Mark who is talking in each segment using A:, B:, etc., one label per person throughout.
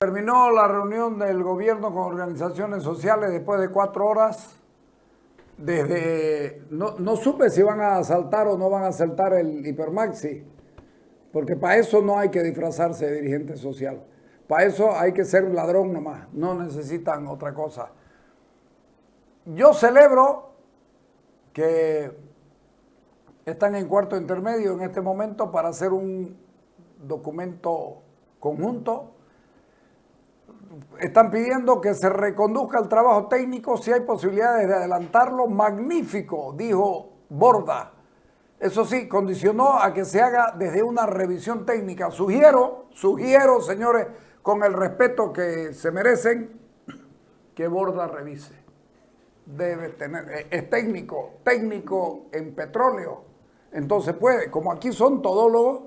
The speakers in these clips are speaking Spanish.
A: Terminó la reunión del gobierno con organizaciones sociales después de 4 horas. No supe si van a asaltar o no van a asaltar el Hipermaxi, porque para eso no hay que disfrazarse de dirigente social. Para eso hay que ser un ladrón nomás, no necesitan otra cosa. Yo celebro que están en cuarto intermedio en este momento para hacer un documento conjunto. Están pidiendo que se reconduzca el trabajo técnico, si hay posibilidades de adelantarlo. Magnífico, dijo Borda. Eso sí, condicionó a que se haga desde una revisión técnica. Sugiero, señores, con el respeto que se merecen, que Borda revise. Debe tener, es técnico en petróleo. Entonces puede, como aquí son todólogos,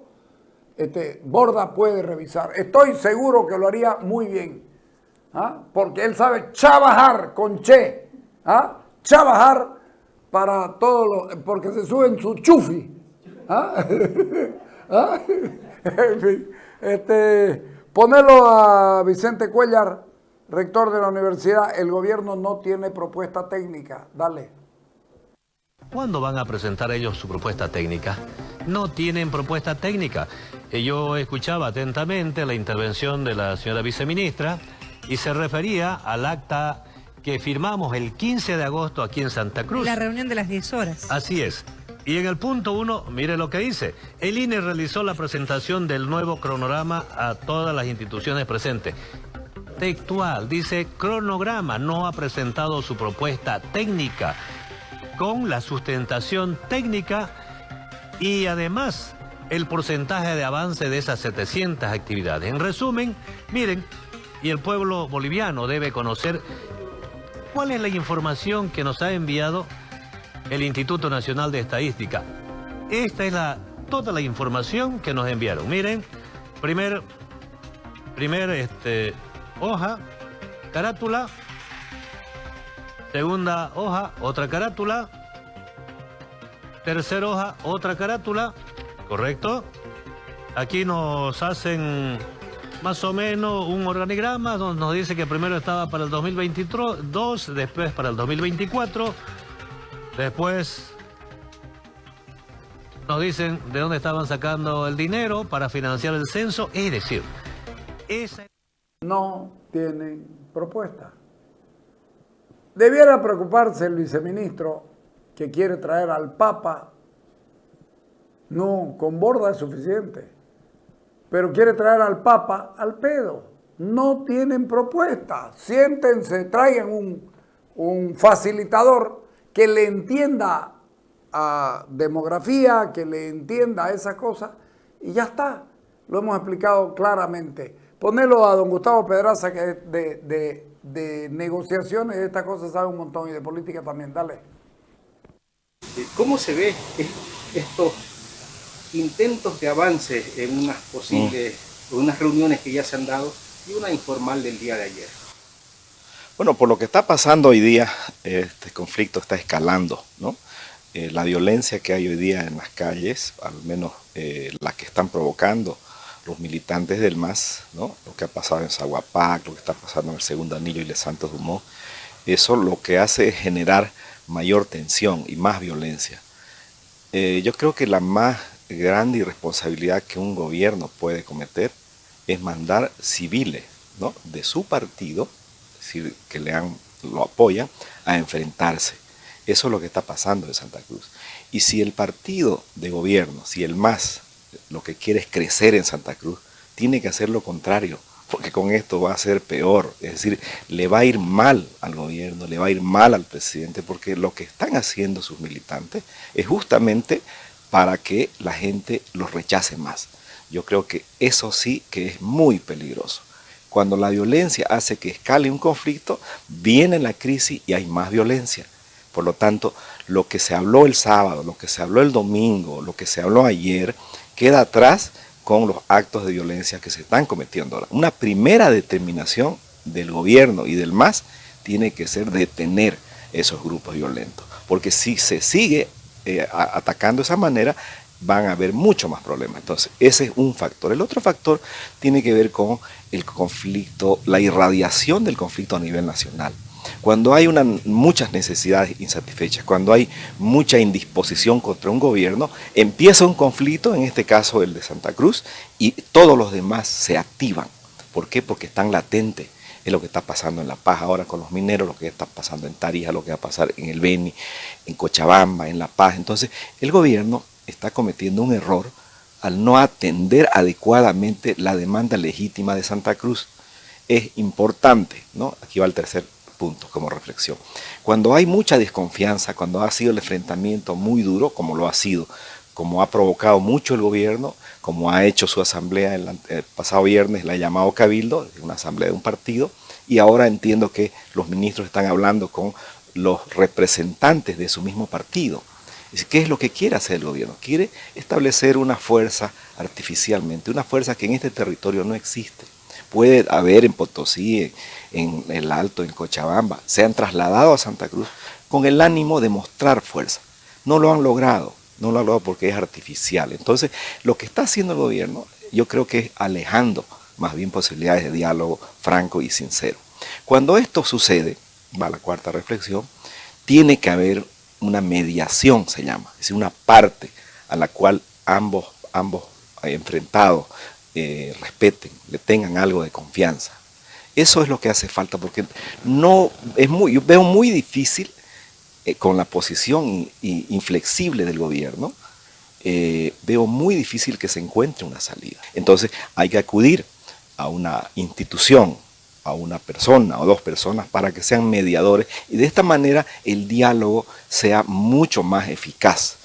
A: Borda puede revisar. Estoy seguro que lo haría muy bien. ¿Ah? Porque él sabe trabajar con Che. ¿Ah? Trabajar para todo lo, porque se sube en su chufi. ¿Ah? ¿Ah? En fin, ponerlo a Vicente Cuellar, rector de la universidad. El gobierno no tiene propuesta técnica. Dale.
B: ¿Cuándo van a presentar ellos su propuesta técnica? No tienen propuesta técnica. Yo escuchaba atentamente la intervención de la señora viceministra y se refería al acta que firmamos el 15 de agosto aquí en Santa Cruz.
C: La reunión de las 10 horas.
B: Así es. Y en el punto 1, mire lo que dice. El INE realizó la presentación del nuevo cronograma a todas las instituciones presentes. Textual, dice cronograma, no ha presentado su propuesta técnica con la sustentación técnica y además el porcentaje de avance de esas 700 actividades. En resumen, miren, y el pueblo boliviano debe conocer cuál es la información que nos ha enviado el Instituto Nacional de Estadística. Esta es toda la información que nos enviaron. Miren, primer hoja, carátula. Segunda hoja, otra carátula. Tercera hoja, otra carátula. ¿Correcto? Aquí nos hacen más o menos un organigrama donde nos dice que primero estaba para el 2022, después para el 2024. Después nos dicen de dónde estaban sacando el dinero para financiar el censo. Es decir,
A: no tienen propuesta. Debiera preocuparse el viceministro que quiere traer al Papa. No, con Borda es suficiente. Pero quiere traer al Papa al pedo. No tienen propuesta. Siéntense, traigan un facilitador que le entienda a demografía, que le entienda a esas cosas, y ya está. Lo hemos explicado claramente. Ponelo a don Gustavo Pedraza, que de negociaciones de estas cosas sabe un montón, y de política también. Dale.
D: ¿Cómo se ve estos intentos de avance en unas unas reuniones que ya se han dado y una informal del día de ayer?
E: Bueno, por lo que está pasando hoy día, este conflicto está escalando, ¿no? La violencia que hay hoy día en las calles, al menos la que están provocando los militantes del MAS, ¿no? Lo que ha pasado en Zaguapac, lo que está pasando en el Segundo Anillo y Les Santos Dumont, eso lo que hace es generar mayor tensión y más violencia. Yo creo que la más grande irresponsabilidad que un gobierno puede cometer es mandar civiles, ¿no?, de su partido, es decir, que lo apoyan, a enfrentarse. Eso es lo que está pasando en Santa Cruz. Y si el partido de gobierno, si el MAS, lo que quiere es crecer en Santa Cruz, tiene que hacer lo contrario, porque con esto va a ser peor. Es decir, le va a ir mal al gobierno, le va a ir mal al presidente, porque lo que están haciendo sus militantes es justamente para que la gente los rechace más. Yo creo que eso sí que es muy peligroso. Cuando la violencia hace que escale un conflicto, viene la crisis y hay más violencia. Por lo tanto, lo que se habló el sábado, lo que se habló el domingo, lo que se habló ayer, queda atrás con los actos de violencia que se están cometiendo ahora. Una primera determinación del gobierno y del MAS tiene que ser detener esos grupos violentos, porque si se sigue atacando de esa manera, van a haber mucho más problemas. Entonces, ese es un factor. El otro factor tiene que ver con el conflicto, la irradiación del conflicto a nivel nacional. Cuando hay muchas necesidades insatisfechas, cuando hay mucha indisposición contra un gobierno, empieza un conflicto, en este caso el de Santa Cruz, y todos los demás se activan. ¿Por qué? Porque están latentes. Es lo que está pasando en La Paz ahora con los mineros, lo que está pasando en Tarija, lo que va a pasar en el Beni, en Cochabamba, en La Paz. Entonces, el gobierno está cometiendo un error al no atender adecuadamente la demanda legítima de Santa Cruz. Es importante, ¿no? Aquí va el tercer punto como reflexión. Cuando hay mucha desconfianza, cuando ha sido el enfrentamiento muy duro, como lo ha sido, como ha provocado mucho el gobierno, como ha hecho su asamblea el pasado viernes, la ha llamado Cabildo, una asamblea de un partido, y ahora entiendo que los ministros están hablando con los representantes de su mismo partido. ¿Qué es lo que quiere hacer el gobierno? Quiere establecer una fuerza artificialmente, una fuerza que en este territorio no existe. Puede haber en Potosí, en el Alto, en Cochabamba, se han trasladado a Santa Cruz con el ánimo de mostrar fuerza. No lo han logrado. No lo ha logrado porque es artificial. Entonces, lo que está haciendo el gobierno, yo creo que es alejando más bien posibilidades de diálogo franco y sincero. Cuando esto sucede, va la cuarta reflexión, tiene que haber una mediación, se llama, es decir, una parte a la cual ambos enfrentados respeten, le tengan algo de confianza. Eso es lo que hace falta, porque no es yo veo muy difícil con la posición inflexible del gobierno, veo muy difícil que se encuentre una salida. Entonces hay que acudir a una institución, a una persona o dos personas para que sean mediadores y de esta manera el diálogo sea mucho más eficaz.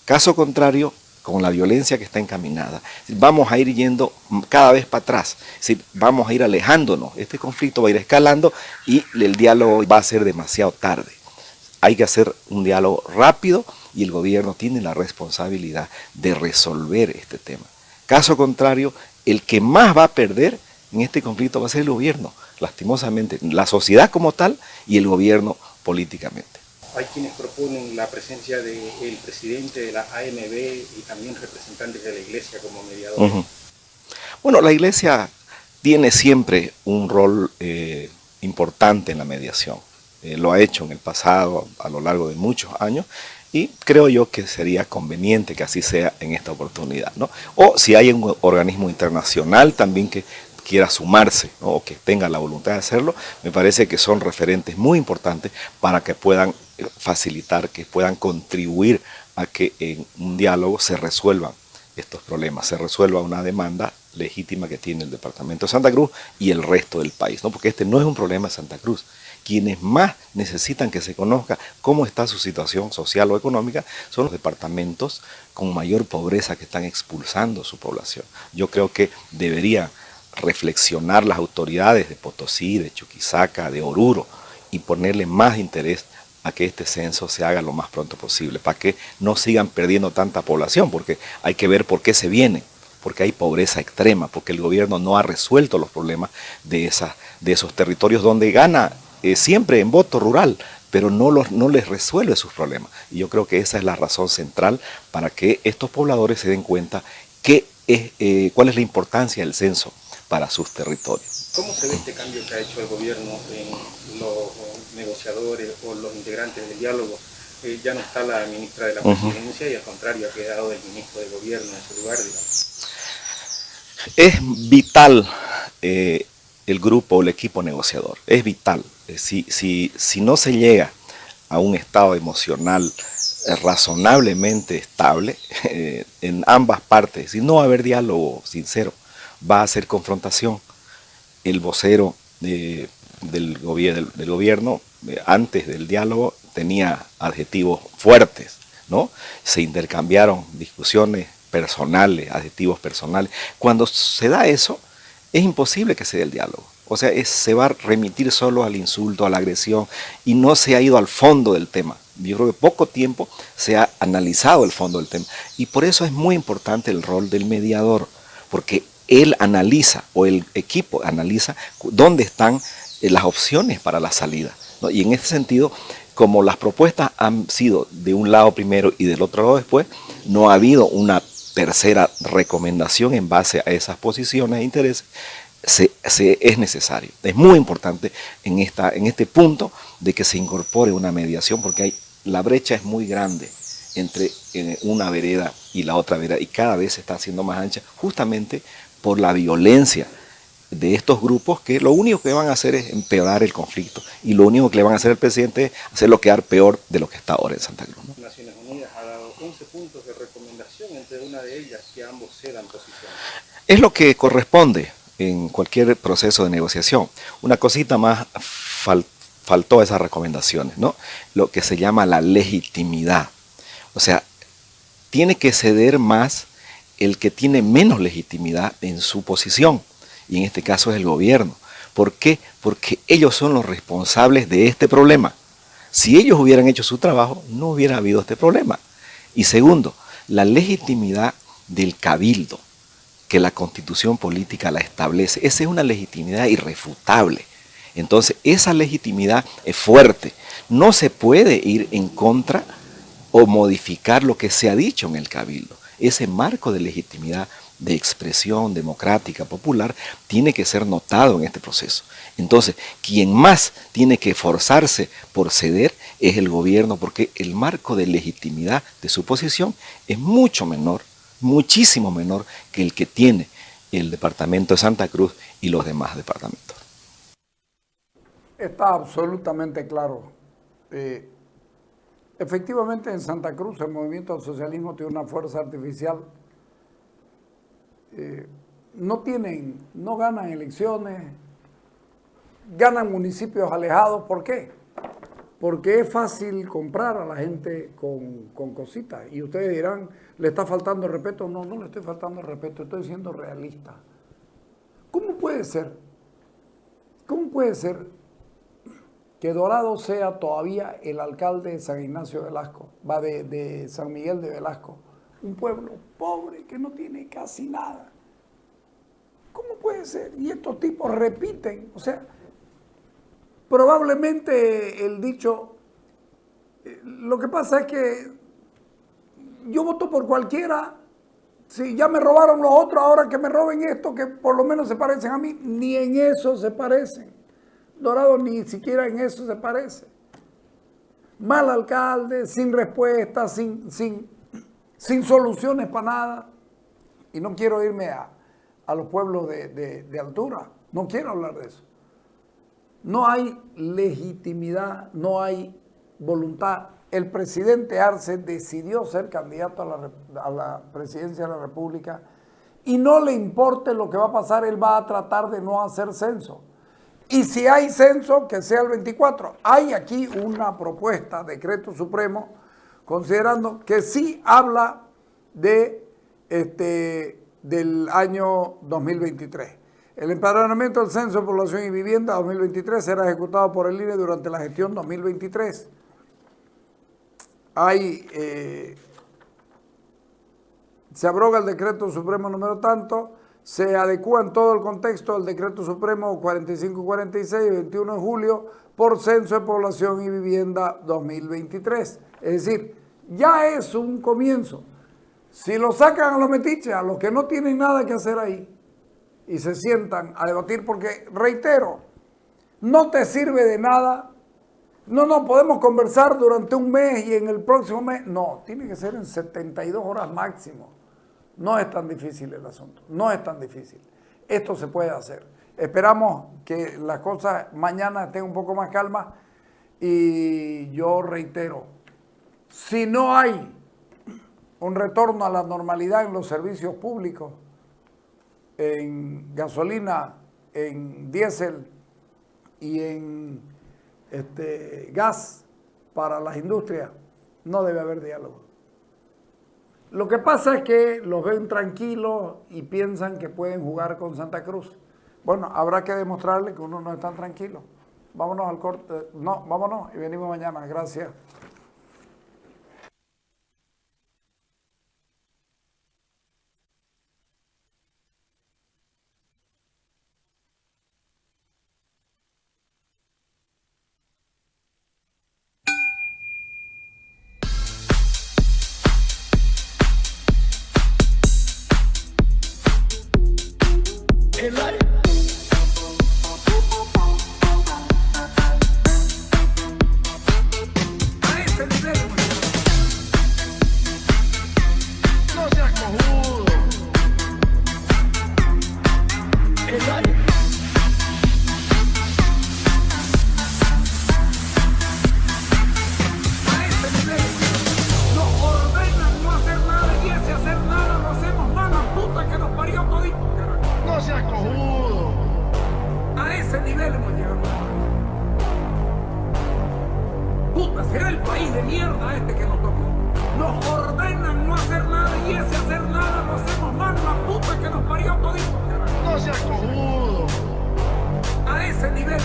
E: Caso contrario, con la violencia que está encaminada, vamos a ir yendo cada vez para atrás, es decir, vamos a ir alejándonos, este conflicto va a ir escalando y el diálogo va a ser demasiado tarde. Hay que hacer un diálogo rápido y el gobierno tiene la responsabilidad de resolver este tema. Caso contrario, el que más va a perder en este conflicto va a ser el gobierno, lastimosamente, la sociedad como tal y el gobierno políticamente.
D: Hay quienes proponen la presencia del presidente de la AMB y también representantes de la iglesia como mediadores.
E: Bueno, la iglesia tiene siempre un rol importante en la mediación. Lo ha hecho en el pasado a lo largo de muchos años y creo yo que sería conveniente que así sea en esta oportunidad, ¿no? O si hay un organismo internacional también que quiera sumarse, ¿no? O que tenga la voluntad de hacerlo, me parece que son referentes muy importantes para que puedan facilitar, que puedan contribuir a que en un diálogo se resuelvan estos problemas, se resuelva una demanda legítima que tiene el departamento de Santa Cruz y el resto del país, ¿no? Porque este no es un problema de Santa Cruz. Quienes más necesitan que se conozca cómo está su situación social o económica son los departamentos con mayor pobreza que están expulsando su población. Yo creo que deberían reflexionar las autoridades de Potosí, de Chuquisaca, de Oruro y ponerle más interés a que este censo se haga lo más pronto posible, para que no sigan perdiendo tanta población, porque hay que ver por qué se viene, porque hay pobreza extrema, porque el gobierno no ha resuelto los problemas de esos territorios donde gana siempre en voto rural, pero no les resuelve sus problemas. Y yo creo que esa es la razón central para que estos pobladores se den cuenta cuál es la importancia del censo para sus territorios.
D: ¿Cómo se ve este cambio que ha hecho el gobierno en los negociadores o los integrantes del diálogo? Ya no está la ministra de la Presidencia y al contrario ha quedado el ministro de Gobierno en su lugar, digamos.
E: Es vital el grupo, el equipo negociador, es vital. Si no se llega a un estado emocional razonablemente estable en ambas partes, si no va a haber diálogo sincero, va a ser confrontación. El vocero del gobierno antes del diálogo tenía adjetivos fuertes, ¿no? Se intercambiaron discusiones personales, adjetivos personales. Cuando se da eso, es imposible que se dé el diálogo. O sea, se va a remitir solo al insulto, a la agresión, y no se ha ido al fondo del tema. Yo creo que poco tiempo se ha analizado el fondo del tema. Y por eso es muy importante el rol del mediador, porque él analiza, o el equipo analiza, dónde están las opciones para la salida, ¿no? Y en ese sentido, como las propuestas han sido de un lado primero y del otro lado después, no ha habido una tercera recomendación en base a esas posiciones e intereses. Es necesario, es muy importante en este punto de que se incorpore una mediación, porque la brecha es muy grande entre una vereda y la otra vereda, y cada vez se está haciendo más ancha justamente por la violencia de estos grupos, que lo único que van a hacer es empeorar el conflicto, y lo único que le van a hacer al presidente es hacerlo quedar peor de lo que está ahora en Santa Cruz, ¿no?
D: Naciones Unidas ha dado 11 puntos de recomendación, entre una de ellas que ambos cedan posiciones.
E: Es lo que corresponde en cualquier proceso de negociación. Una cosita más faltó a esas recomendaciones, ¿no? Lo que se llama la legitimidad. O sea, tiene que ceder más el que tiene menos legitimidad en su posición, y en este caso es el gobierno. ¿Por qué? Porque ellos son los responsables de este problema. Si ellos hubieran hecho su trabajo, no hubiera habido este problema. Y segundo, la legitimidad del cabildo, que la Constitución política la establece. Esa es una legitimidad irrefutable. Entonces, esa legitimidad es fuerte. No se puede ir en contra o modificar lo que se ha dicho en el cabildo. Ese marco de legitimidad, de expresión democrática, popular, tiene que ser notado en este proceso. Entonces, quien más tiene que esforzarse por ceder es el gobierno, porque el marco de legitimidad de su posición es mucho menor, muchísimo menor que el que tiene el departamento de Santa Cruz y los demás departamentos.
A: Está absolutamente claro. Efectivamente, en Santa Cruz el movimiento al socialismo tiene una fuerza artificial. No ganan elecciones, ganan municipios alejados. ¿Por qué? Porque es fácil comprar a la gente con cositas. Y ustedes dirán, ¿le está faltando respeto? No, no le estoy faltando respeto, estoy siendo realista. ¿Cómo puede ser? ¿Cómo puede ser que Dorado sea todavía el alcalde de San Ignacio de Velasco, de San Miguel de Velasco? Un pueblo pobre que no tiene casi nada. ¿Cómo puede ser? Y estos tipos repiten, o sea, probablemente el dicho, lo que pasa es que yo voto por cualquiera, si ya me robaron los otros, ahora que me roben esto, que por lo menos se parecen a mí, ni en eso se parecen. Dorado ni siquiera en eso se parece. Mal alcalde, sin respuesta, sin soluciones para nada. Y no quiero irme a los pueblos de altura, no quiero hablar de eso. No hay legitimidad, no hay voluntad. El presidente Arce decidió ser candidato a la presidencia de la República y no le importe lo que va a pasar, él va a tratar de no hacer censo. Y si hay censo, que sea el 24. Hay aquí una propuesta, decreto supremo, considerando que sí habla del año 2023. El empadronamiento del Censo de Población y Vivienda 2023 será ejecutado por el INE durante la gestión 2023. Se abroga el decreto supremo número tanto, se adecúa en todo el contexto del decreto supremo 4546 de 21 de julio por Censo de Población y Vivienda 2023. Es decir, ya es un comienzo. Si lo sacan a los metiches, a los que no tienen nada que hacer ahí, y se sientan a debatir, porque, reitero, no te sirve de nada. No, podemos conversar durante un mes y en el próximo mes. No, tiene que ser en 72 horas máximo. No es tan difícil el asunto, no es tan difícil. Esto se puede hacer. Esperamos que las cosas mañana estén un poco más calmas y yo reitero, si no hay un retorno a la normalidad en los servicios públicos, en gasolina, en diésel y en gas para las industrias, no debe haber diálogo. Lo que pasa es que los ven tranquilos y piensan que pueden jugar con Santa Cruz. Bueno, habrá que demostrarle que uno no es tan tranquilo. Vámonos al corte. No, vámonos y venimos mañana. Gracias. puta, será el país de mierda este que nos tocó. Nos ordenan no hacer nada y ese hacer nada lo hacemos mal, la puta que nos parió todito.
C: No seas cojudo.
A: A ese nivel,